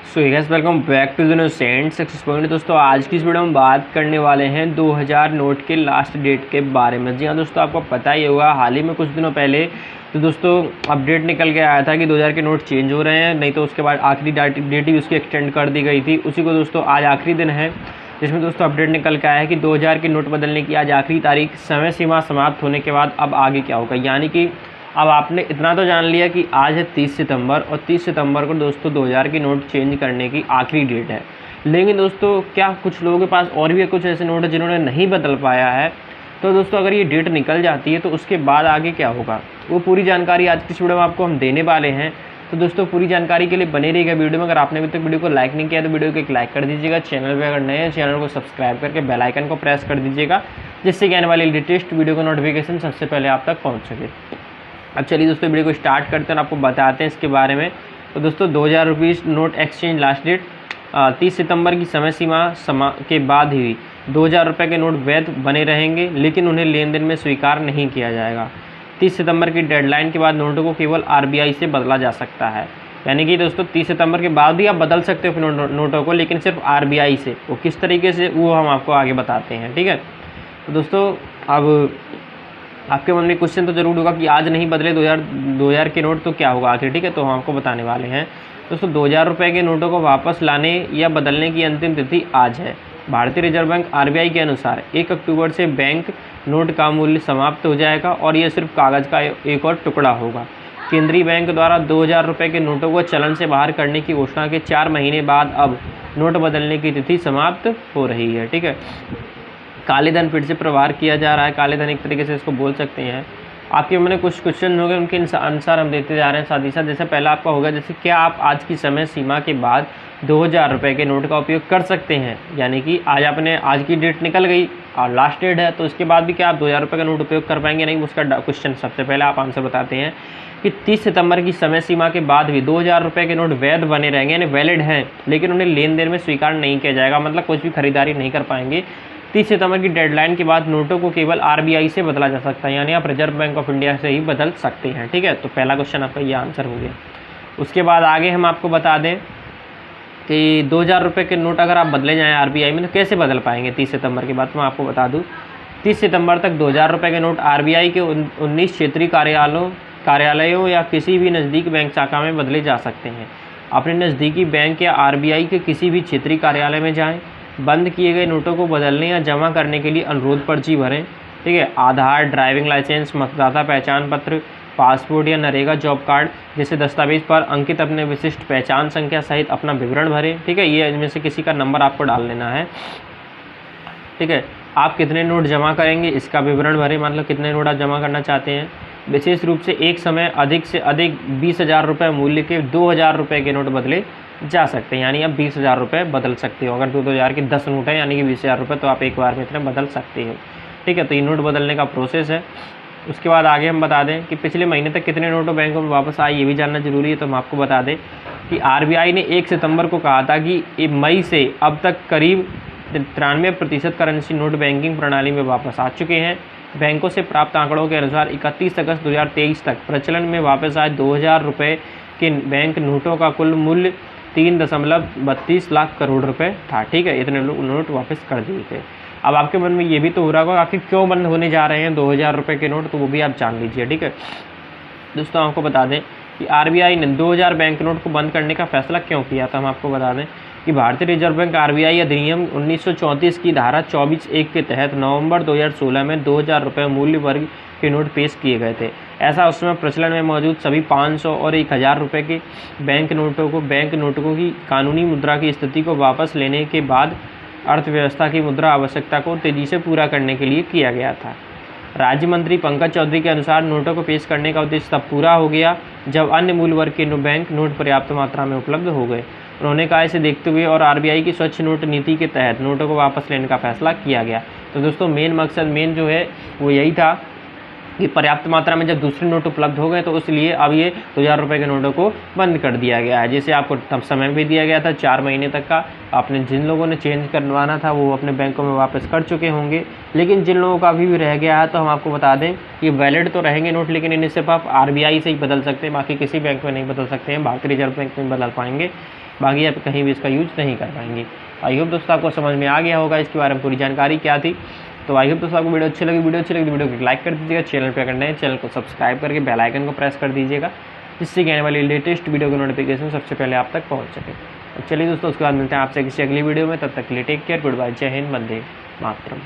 So guys welcome back to the new saint success point. दोस्तों आज की इस वीडियो में बात करने वाले हैं 2000 नोट के लास्ट डेट के बारे में। जी हाँ दोस्तों, आपको पता ही होगा हाल ही में कुछ दिनों पहले तो दोस्तों अपडेट निकल के आया था कि 2000 के नोट चेंज हो रहे हैं, नहीं तो उसके बाद आखिरी डेट ही उसकी एक्सटेंड कर दी गई थी। उसी को दोस्तों आज आखिरी दिन है जिसमें दोस्तों अपडेट निकल के आया है कि 2000 के नोट बदलने की आज आखिरी तारीख। समय सीमा समाप्त होने के बाद अब आगे क्या होगा, यानी कि अब आपने इतना तो जान लिया कि आज है 30 सितंबर और 30 सितंबर को दोस्तों 2000 के नोट चेंज करने की आखिरी डेट है। लेकिन दोस्तों क्या कुछ लोगों के पास और भी कुछ ऐसे नोट है जिन्होंने नहीं बदल पाया है। तो दोस्तों अगर ये डेट निकल जाती है तो उसके बाद आगे क्या होगा, वो पूरी जानकारी आज की इस वीडियो में आपको हम देने वाले हैं। तो दोस्तों पूरी जानकारी के लिए बने रहिएगा वीडियो में। अगर आपने अभी तक वीडियो को लाइक नहीं किया तो वीडियो को एक लाइक कर दीजिएगा। चैनल पे अगर नए हैं चैनल को सब्सक्राइब करके बेल आइकन को प्रेस कर दीजिएगा, जिससे कि आने वाली लेटेस्ट वीडियो का नोटिफिकेशन सबसे पहले आप तक पहुँच सके। अब चलिए दोस्तों वीडियो को स्टार्ट करते हैं और आपको बताते हैं इसके बारे में। तो दोस्तों 2000 rupees note exchange last date 30 सितंबर की समय सीमा के बाद ही 2000 रुपये के नोट वैध बने रहेंगे, लेकिन उन्हें लेन देन में स्वीकार नहीं किया जाएगा। 30 सितंबर की डेडलाइन के बाद नोटों को केवल आरबीआई से बदला जा सकता है। यानी कि दोस्तों 30 सितंबर के बाद भी आप बदल सकते हो अपने नोटों को, लेकिन सिर्फ आरबीआई से। वो किस तरीके से वो हम आपको आगे बताते हैं, ठीक है। तो दोस्तों अब आपके मन में क्वेश्चन तो जरूर होगा कि आज नहीं बदले 2000 के नोट तो क्या होगा आखिर, ठीक है। तो हम आपको बताने वाले हैं दोस्तों 2000 रुपये के नोटों को वापस लाने या बदलने की अंतिम तिथि आज है। भारतीय रिजर्व बैंक आरबीआई के अनुसार 1 अक्टूबर से बैंक नोट का मूल्य समाप्त हो जाएगा और यह सिर्फ कागज़ का एक और टुकड़ा होगा। केंद्रीय बैंक द्वारा 2000 रुपये के नोटों को चलन से बाहर करने की घोषणा के 4 महीने बाद अब नोट बदलने की तिथि समाप्त हो रही है, ठीक है। काले धन फिर से प्रवाह किया जा रहा है। काले धन एक तरीके से इसको बोल सकते हैं। आपके मन में कुछ क्वेश्चन हो गए, उनके आंसर हम देते जा रहे हैं साथ ही साथ। जैसे पहला आपका होगा, जैसे क्या आप आज की समय सीमा के बाद 2000 रुपये के नोट का उपयोग कर सकते हैं। यानी कि आज की डेट निकल गई और लास्ट डेट है, तो उसके बाद भी क्या आप 2000 रुपये का नोट उपयोग कर पाएंगे, नहीं। उसका क्वेश्चन सबसे पहले आप आंसर बताते हैं कि 30 सितंबर की समय सीमा के बाद भी 2000 रुपये के नोट वैध बने रहेंगे, यानी वैलिड हैं, लेकिन उन्हें लेन देन में स्वीकार नहीं किया जाएगा। मतलब कुछ भी खरीदारी नहीं कर पाएंगे। 30 सितंबर की डेडलाइन के बाद नोटों को केवल आरबीआई से बदला जा सकता है, यानी आप रिजर्व बैंक ऑफ इंडिया से ही बदल सकते हैं, ठीक है। तो पहला क्वेश्चन आपका ये आंसर हो गया। उसके बाद आगे हम आपको बता दें कि 2000 रुपये के नोट अगर आप बदले जाएँ आरबीआई में तो कैसे बदल पाएंगे 30 सितंबर के बाद। मैं आपको बता दूँ 30 सितंबर तक 2000 रुपये के नोट आरबीआई के 19 क्षेत्रीय कार्यालयों या किसी भी नज़दीक बैंक शाखा में बदले जा सकते हैं। अपने नज़दीकी बैंक या आरबीआई के किसी भी क्षेत्रीय कार्यालय में जाएँ। बंद किए गए नोटों को बदलने या जमा करने के लिए अनुरोध पर्ची भरें, ठीक है। आधार, ड्राइविंग लाइसेंस, मतदाता पहचान पत्र, पासपोर्ट या नरेगा जॉब कार्ड जैसे दस्तावेज पर अंकित अपने विशिष्ट पहचान संख्या सहित अपना विवरण भरें, ठीक है। ये इनमें से किसी का नंबर आपको डाल लेना है, ठीक है। आप कितने नोट जमा करेंगे इसका विवरण भरें, मतलब कितने नोट आप जमा करना चाहते हैं। विशेष रूप से एक समय अधिक से अधिक 20,000 रुपये मूल्य के 2000 रुपये के नोट बदले जा सकते हैं, यानी आप 20,000 रुपये बदल सकते हो। अगर 2000 के 10 नोट हैं यानी कि 20,000 रुपये, तो आप एक बार में इतने बदल सकते हो, ठीक है। तो ये नोट बदलने का प्रोसेस है। उसके बाद आगे हम बता दें कि पिछले महीने तक कितने नोटों बैंकों में वापस आए, ये भी जानना जरूरी है। तो हम आपको बता दें कि आरबीआई ने 1 सितंबर को कहा था कि मई से अब तक करीब 93% करेंसी नोट बैंकिंग प्रणाली में वापस आ चुके हैं। बैंकों से प्राप्त आंकड़ों के अनुसार 31 अगस्त 2023 तक प्रचलन में वापस आए 2000 रुपये के बैंक नोटों का कुल मूल्य 3.32 लाख करोड़ रुपए था, ठीक है। इतने लोग नोट वापस कर दिए थे। अब आपके मन में ये भी तो हो रहा होगा आखिर क्यों बंद होने जा रहे हैं 2000 रुपये के नोट, तो वो भी आप जान लीजिए, ठीक है। दोस्तों आपको बता दें कि आरबीआई ने 2000 बैंक नोट को बंद करने का फैसला क्यों किया था। हम आपको बता दें कि भारतीय रिजर्व बैंक आरबीआई अधिनियम 1934 की धारा 24(1) के तहत नवंबर 2016 में 2000 रुपये मूल्य वर्ग के नोट पेश किए गए थे। ऐसा उस समय प्रचलन में मौजूद सभी 500 और 1000 रुपये के बैंक नोटों की कानूनी मुद्रा की स्थिति को वापस लेने के बाद अर्थव्यवस्था की मुद्रा आवश्यकता को तेजी से पूरा करने के लिए किया गया था। राज्य मंत्री पंकज चौधरी के अनुसार नोटों को पेश करने का उद्देश्य तब पूरा हो गया जब अन्य मूल्य वर्ग के बैंक नोट पर्याप्त मात्रा में उपलब्ध हो गए। उन्होंने कहा इसे देखते हुए और आरबीआई की स्वच्छ नोट नीति के तहत नोटों को वापस लेने का फैसला किया गया। तो दोस्तों मेन जो है वो यही था कि पर्याप्त मात्रा में जब दूसरे नोट उपलब्ध हो गए तो इसलिए अब ये 2000 रुपये के नोटों को बंद कर दिया गया है। जैसे आपको तब समय भी दिया गया था 4 महीने तक का। आपने जिन लोगों ने चेंज करवाना था वो अपने बैंकों में वापस कर चुके होंगे, लेकिन जिन लोगों का अभी भी रह गया है तो हम आपको बता दें कि वैलिड तो रहेंगे नोट, लेकिन इन्हें सिर्फ आप आरबीआई से ही बदल सकते हैं, बाकी किसी बैंक में नहीं बदल सकते हैं। भारतीय रिजर्व बैंक में बदल पाएंगे। बाकी आप कहीं भी इसका यूज नहीं कर पाएंगे। आई होप दोस्तों आपको समझ में आ गया होगा इसके बारे में पूरी जानकारी क्या थी। तो आई होप दोस्तों आपको वीडियो अच्छी लगी तो वीडियो को लाइक कर दीजिएगा, चैनल पर अगर नए चैनल को सब्सक्राइब करके बेल आइकन को प्रेस कर दीजिएगा, जिससे कि आने वाली लेटेस्ट वीडियो का नोटिफिकेशन सबसे पहले आप तक पहुँच सके। चलिए दोस्तों, उसके बाद मिलते हैं आपसे किसी अगली वीडियो में। तब तक के लिए टेक केयर, गुड बाय, जय हिंद, वंदे मातरम।